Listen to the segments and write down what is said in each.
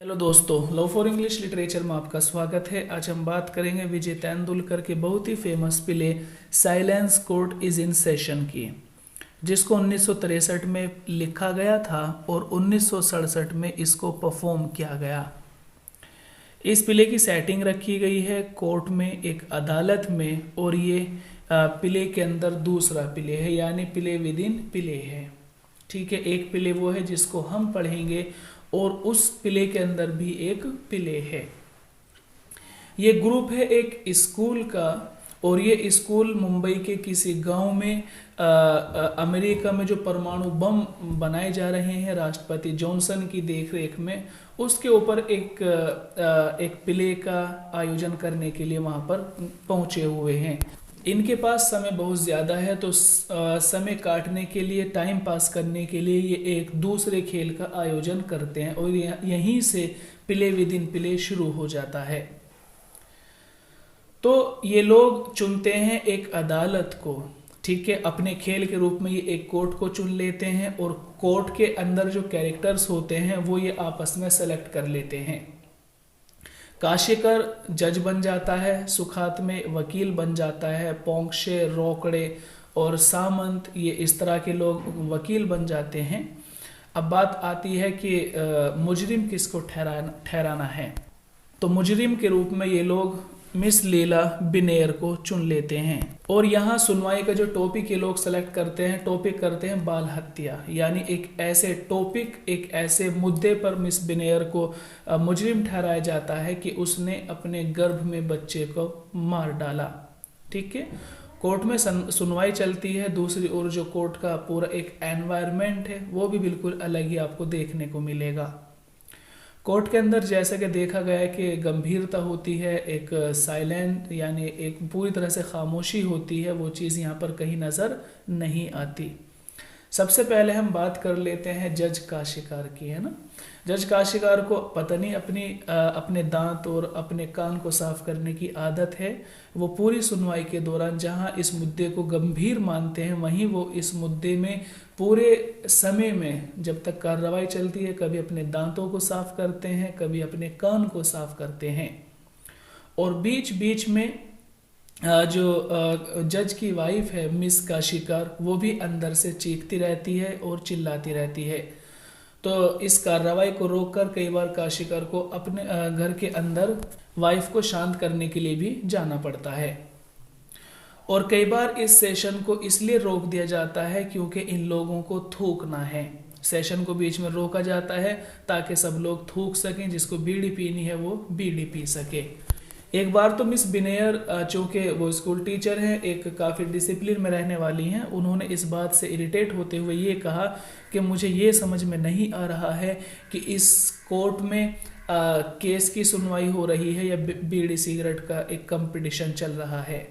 Hello दोस्तों, love for English literature में आपका स्वागत है। आज हम बात करेंगे विजय तेंदुलकर के बहुत ही famous play silence court is in session की, जिसको 1963 में लिखा गया था और 1967 में इसको परफॉर्म किया गया। इस प्ले की सेटिंग रखी गई है कोर्ट में, एक अदालत में, और ये प्ले के अंदर दूसरा प्ले है, यानी प्ले विद इन प्ले है। ठीक है, एक प्ले वो है जिसको हम पढ़ेंगे और उस प्ले के अंदर भी एक प्ले है। ये ग्रुप है एक स्कूल का, और ये स्कूल मुंबई के किसी गांव में अमेरिका में जो परमाणु बम बनाए जा रहे हैं राष्ट्रपति जॉनसन की देखरेख में, उसके ऊपर एक प्ले का आयोजन करने के लिए वहां पर पहुंचे हुए हैं। इनके पास समय बहुत ज़्यादा है, तो समय काटने के लिए, टाइम पास करने के लिए ये एक दूसरे खेल का आयोजन करते हैं और यहीं से प्ले विद इन प्ले शुरू हो जाता है। तो ये लोग चुनते हैं एक अदालत को, ठीक है, अपने खेल के रूप में ये एक कोर्ट को चुन लेते हैं और कोर्ट के अंदर जो कैरेक्टर्स होते हैं वो ये आपस में सेलेक्ट कर लेते हैं। काशीकर जज बन जाता है, सुखात में वकील बन जाता है, पोंक्षे, रोकड़े और सामंत ये इस तरह के लोग वकील बन जाते हैं। अब बात आती है कि मुजरिम किसको ठहराना है, तो मुजरिम के रूप में ये लोग मिस लीला बिनेर को चुन लेते हैं। और यहाँ सुनवाई का जो टॉपिक ये लोग सेलेक्ट करते हैं, टॉपिक करते हैं बाल हत्या, यानी एक ऐसे टॉपिक, एक ऐसे मुद्दे पर मिस बिनेर को मुजरिम ठहराया जाता है कि उसने अपने गर्भ में बच्चे को मार डाला। ठीक है, कोर्ट में सुनवाई चलती है। दूसरी ओर जो कोर्ट का पूरा एक एनवायरनमेंट है वो भी बिल्कुल अलग ही आपको देखने को मिलेगा। कोर्ट के अंदर जैसा कि देखा गया है कि गंभीरता होती है, एक साइलेंट यानी एक पूरी तरह से खामोशी होती है, वो चीज़ यहाँ पर कहीं नज़र नहीं आती। सबसे पहले हम बात कर लेते हैं जज काशिकार की, है ना। जज काशिकार को पता नहीं अपने दांत और अपने कान को साफ करने की आदत है। वो पूरी सुनवाई के दौरान जहां इस मुद्दे को गंभीर मानते हैं, वहीं वो इस मुद्दे में पूरे समय में जब तक कार्रवाई चलती है कभी अपने दांतों को साफ करते हैं, कभी अपने कान को साफ करते हैं। और बीच बीच में जो जज की वाइफ है मिस काशिकार, वो भी अंदर से चीखती रहती है और चिल्लाती रहती है। तो इस कार्रवाई को रोककर कई बार काशिकार को अपने घर के अंदर वाइफ को शांत करने के लिए भी जाना पड़ता है। और कई बार इस सेशन को इसलिए रोक दिया जाता है क्योंकि इन लोगों को थूकना है। सेशन को बीच में रोका जाता है ताकि सब लोग थूक सकें, जिसको बीड़ी पीनी है वो बीड़ी पी सके। एक बार तो मिस बिनेयर, चूँकि वो स्कूल टीचर हैं, एक काफ़ी डिसिप्लिन में रहने वाली हैं, उन्होंने इस बात से इरिटेट होते हुए ये कहा कि मुझे ये समझ में नहीं आ रहा है कि इस कोर्ट में केस की सुनवाई हो रही है या बीड़ी सिगरेट का एक कंपटीशन चल रहा है।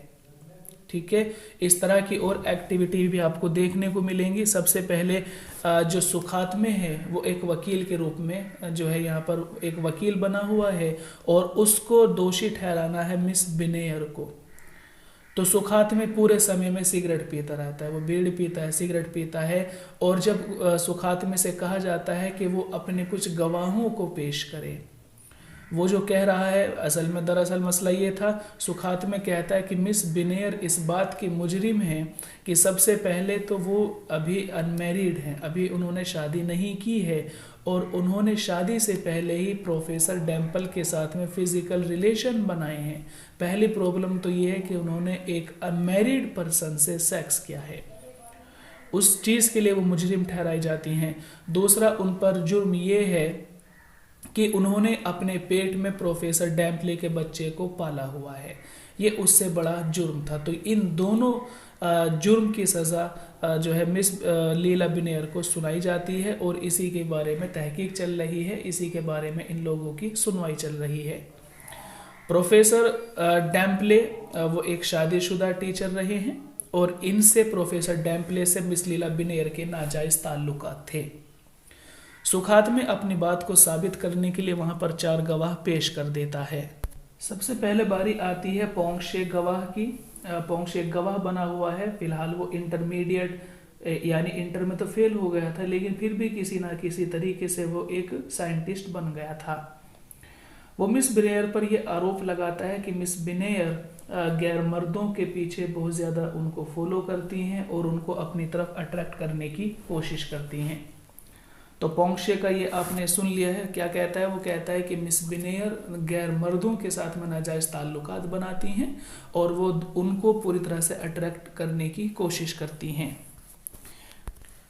ठीक है, इस तरह की और एक्टिविटी भी आपको देखने को मिलेंगी। सबसे पहले जो सुखात में है वो एक वकील के रूप में जो है यहाँ पर एक वकील बना हुआ है और उसको दोषी ठहराना है मिस बिनेयर को। तो सुखात में पूरे समय में सिगरेट पीता रहता है, वो बीड़ी पीता है, सिगरेट पीता है। और जब सुखात में से कहा जाता है कि वो अपने कुछ गवाहों को पेश करे, वो जो कह रहा है दरअसल मसला ये था, सुखात में कहता है कि मिस बिनेयर इस बात की मुजरिम है कि सबसे पहले तो वो अभी अनमैरिड हैं, अभी उन्होंने शादी नहीं की है और उन्होंने शादी से पहले ही प्रोफेसर डेम्पल के साथ में फिजिकल रिलेशन बनाए हैं। पहली प्रॉब्लम तो ये है कि उन्होंने एक अनमैरिड पर्सन से सेक्स किया है, उस चीज़ के लिए वो मुजरिम ठहराई जाती हैं। दूसरा, उन पर जुर्म ये है कि उन्होंने अपने पेट में प्रोफेसर डैम्पले के बच्चे को पाला हुआ है, ये उससे बड़ा जुर्म था। तो इन दोनों जुर्म की सज़ा जो है मिस लीला बिनेयर को सुनाई जाती है और इसी के बारे में तहकीक चल रही है, इसी के बारे में इन लोगों की सुनवाई चल रही है। प्रोफेसर डैम्पले वो एक शादीशुदा टीचर रहे हैं और इनसे, प्रोफेसर डैम्पले से मिस लीला बिनेयर के नाजायज़ ताल्लुकात थे। सुखात में अपनी बात को साबित करने के लिए वहां पर 4 गवाह पेश कर देता है। सबसे पहले बारी आती है पोंक्षे गवाह की। पोंक्षे गवाह बना हुआ है, फिलहाल वो इंटरमीडिएट यानी इंटर में तो फेल हो गया था, लेकिन फिर भी किसी ना किसी तरीके से वो एक साइंटिस्ट बन गया था। वो मिस बिनेयर पर यह आरोप लगाता है कि मिस बिनेयर गैर मर्दों के पीछे बहुत ज़्यादा उनको फॉलो करती हैं और उनको अपनी तरफ अट्रैक्ट करने की कोशिश करती हैं। तो पोंक्षे का ये आपने सुन लिया है, क्या कहता है? वो कहता है कि मिस बिनेयर गैर मर्दों के साथ में नाजायज़ ताल्लुकात बनाती हैं और वो उनको पूरी तरह से अट्रैक्ट करने की कोशिश करती हैं।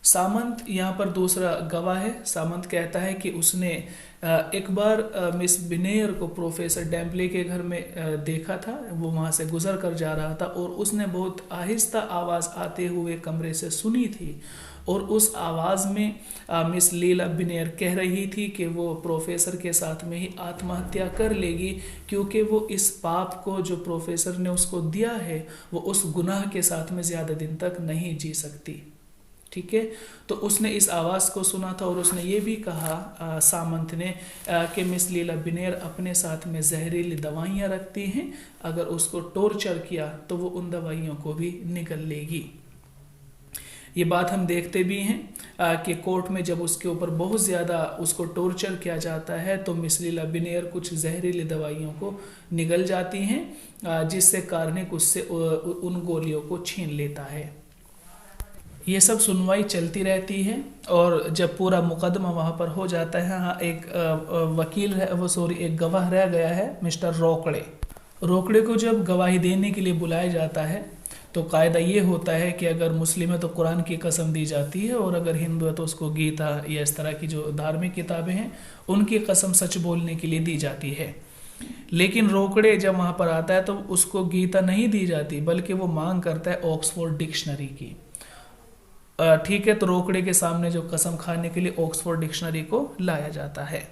सामंत यहाँ पर दूसरा गवाह है। सामंत कहता है कि उसने एक बार मिस बिनेयर को प्रोफेसर डैम्पले के घर में देखा था। वो वहाँ से गुजर कर जा रहा था और उसने बहुत आहिस्ता आवाज़ आते हुए कमरे से सुनी थी और उस आवाज़ में मिस लीला बिनेयर कह रही थी कि वो प्रोफेसर के साथ में ही आत्महत्या कर लेगी, क्योंकि वो इस पाप को जो प्रोफेसर ने उसको दिया है वो उस गुनाह के साथ में ज़्यादा दिन तक नहीं जी सकती। ठीक है, तो उसने इस आवाज़ को सुना था और उसने ये भी कहा सामंत ने कि मिस लीला बिनेयर अपने साथ में जहरीली दवाइयाँ रखती हैं, अगर उसको टॉर्चर किया तो वो उन दवाइयों को भी निगल लेगी। ये बात हम देखते भी हैं कि कोर्ट में जब उसके ऊपर बहुत ज़्यादा उसको टॉर्चर किया जाता है तो मिस लीला बिनेयर कुछ जहरीली दवाइयों को निगल जाती हैं, जिससे कार्निक उससे उन गोलियों को छीन लेता है। ये सब सुनवाई चलती रहती है और जब पूरा मुकदमा वहाँ पर हो जाता है, हाँ एक वकील है, एक गवाह रह गया है, मिस्टर रोकड़े। रोकड़े को जब गवाही देने के लिए बुलाया जाता है तो कायदा ये होता है कि अगर मुस्लिम है तो कुरान की कसम दी जाती है और अगर हिंदू है तो उसको गीता या इस तरह की जो धार्मिक किताबें हैं उनकी कसम सच बोलने के लिए दी जाती है। लेकिन रोकड़े जब वहाँ पर आता है तो उसको गीता नहीं दी जाती, बल्कि वो मांग करता है ऑक्सफोर्ड डिक्शनरी की। ठीक है, तो रोकड़े के सामने जो कसम खाने के लिए ऑक्सफोर्ड डिक्शनरी को लाया जाता है।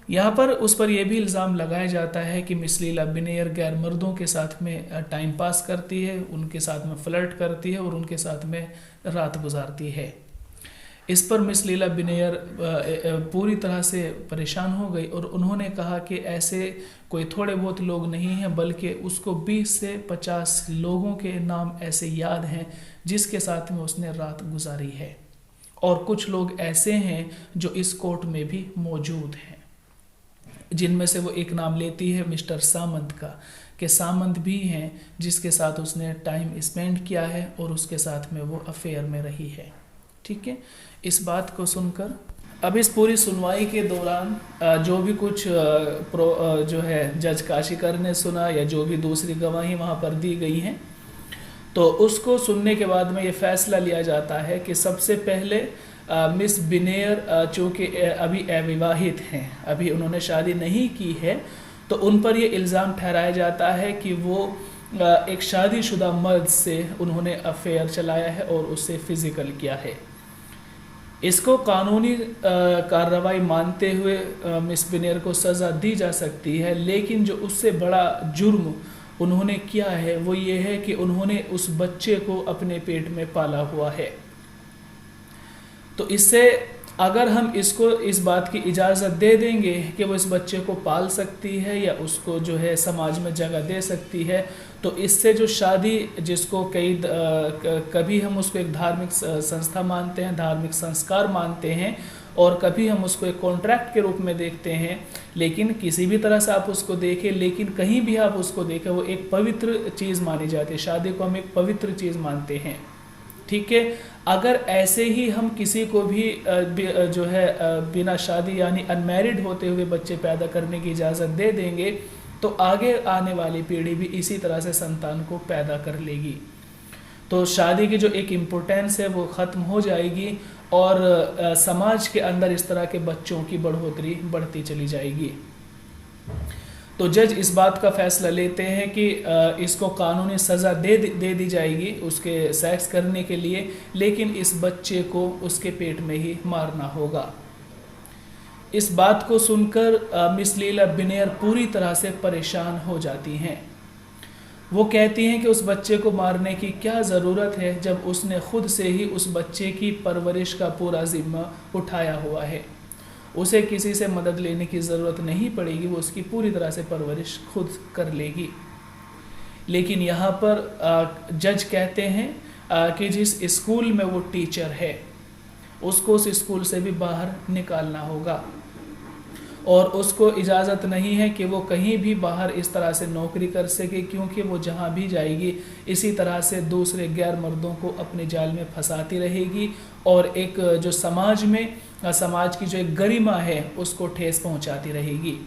यहाँ पर उस पर यह भी इल्ज़ाम लगाया जाता है कि मिस लीला बिनेयर गैर मर्दों के साथ में टाइम पास करती है, उनके साथ में फ्लर्ट करती है और उनके साथ में रात गुजारती है। इस पर मिस लीला बिनेयर पूरी तरह से परेशान हो गई और उन्होंने कहा कि ऐसे कोई थोड़े बहुत लोग नहीं हैं, बल्कि उसको 20 से 50 लोगों के नाम ऐसे याद हैं जिसके साथ में उसने रात गुजारी है, और कुछ लोग ऐसे हैं जो इस कोर्ट में भी मौजूद हैं, जिनमें से वो एक नाम लेती है मिस्टर सामंत का, कि सामंत भी हैं जिसके साथ उसने टाइम स्पेंड किया है और उसके साथ में वो अफेयर में रही है। ठीक है, इस बात को सुनकर अब इस पूरी सुनवाई के दौरान जो भी कुछ जो है जज काशीकर ने सुना या जो भी दूसरी गवाही वहाँ पर दी गई हैं, तो उसको सुनने के बाद में ये फैसला लिया जाता है कि सबसे पहले मिस बिनेयर चूँकि अभी अविवाहित हैं, अभी उन्होंने शादी नहीं की है, तो उन पर ये इल्ज़ाम ठहराया जाता है कि वो एक शादीशुदा मर्द से उन्होंने अफेयर चलाया है और उससे फिज़िकल किया है। इसको कानूनी कार्रवाई मानते हुए मिस बिनेयर को सज़ा दी जा सकती है, लेकिन जो उससे बड़ा जुर्म उन्होंने किया है वो ये है कि उन्होंने उस बच्चे को अपने पेट में पाला हुआ है। तो इससे अगर हम इसको इस बात की इजाज़त दे देंगे कि वो इस बच्चे को पाल सकती है या उसको जो है समाज में जगह दे सकती है, तो इससे जो शादी जिसको कभी हम उसको एक धार्मिक संस्था मानते हैं, धार्मिक संस्कार मानते हैं, और कभी हम उसको एक कॉन्ट्रैक्ट के रूप में देखते हैं, लेकिन किसी भी तरह से आप उसको देखें, लेकिन कहीं भी आप उसको देखें वो एक पवित्र चीज़ मानी जाती है। शादी को हम एक पवित्र चीज़ मानते हैं। ठीक है, अगर ऐसे ही हम किसी को भी जो है बिना शादी यानी अनमैरिड होते हुए बच्चे पैदा करने की इजाज़त दे देंगे, तो आगे आने वाली पीढ़ी भी इसी तरह से संतान को पैदा कर लेगी। तो शादी की जो एक इम्पोर्टेंस है वो ख़त्म हो जाएगी और समाज के अंदर इस तरह के बच्चों की बढ़ोतरी बढ़ती चली जाएगी। तो जज इस बात का फैसला लेते हैं कि इसको कानूनी सज़ा दे दी जाएगी उसके सेक्स करने के लिए, लेकिन इस बच्चे को उसके पेट में ही मारना होगा। इस बात को सुनकर मिस लीला बिनेयर पूरी तरह से परेशान हो जाती हैं। वो कहती हैं कि उस बच्चे को मारने की क्या ज़रूरत है जब उसने खुद से ही उस बच्चे की परवरिश का पूरा ज़िम्मा उठाया हुआ है। उसे किसी से मदद लेने की ज़रूरत नहीं पड़ेगी, वो उसकी पूरी तरह से परवरिश खुद कर लेगी। लेकिन यहाँ पर जज कहते हैं कि जिस स्कूल में वो टीचर है उसको उस स्कूल से भी बाहर निकालना होगा, और उसको इजाज़त नहीं है कि वो कहीं भी बाहर इस तरह से नौकरी कर सके, क्योंकि वो जहाँ भी जाएगी इसी तरह से दूसरे गैर मर्दों को अपने जाल में फंसाती रहेगी और एक जो समाज की जो एक गरिमा है उसको ठेस पहुँचाती रहेगी।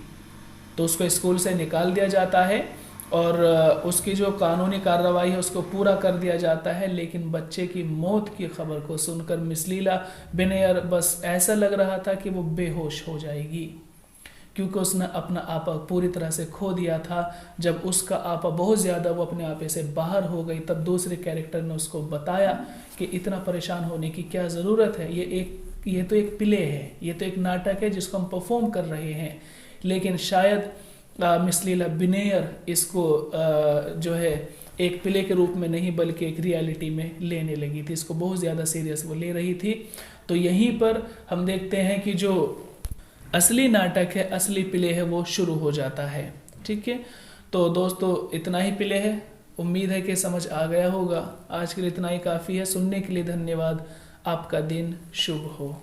तो उसको स्कूल से निकाल दिया जाता है और उसकी जो कानूनी कार्रवाई है उसको पूरा कर दिया जाता है। लेकिन बच्चे की मौत की खबर को सुनकर मिस लीला बिनेयर बस ऐसा लग रहा था कि वो बेहोश हो जाएगी, क्योंकि उसने अपना आपा पूरी तरह से खो दिया था। जब उसका आपा बहुत ज़्यादा वो अपने आपे से बाहर हो गई, तब दूसरे कैरेक्टर ने उसको बताया कि इतना परेशान होने की क्या ज़रूरत है, ये तो एक प्ले है, ये तो एक नाटक है जिसको हम परफॉर्म कर रहे हैं। लेकिन शायद मिस लीला बिनेयर इसको जो है एक प्ले के रूप में नहीं बल्कि एक रियलिटी में लेने लगी थी, इसको बहुत ज़्यादा सीरियस वो ले रही थी। तो यहीं पर हम देखते हैं कि जो असली नाटक है, असली प्ले है, वो शुरू हो जाता है। ठीक है, तो दोस्तों इतना ही प्ले है, उम्मीद है कि समझ आ गया होगा। आज के लिए इतना ही काफ़ी है। सुनने के लिए धन्यवाद। आपका दिन शुभ हो।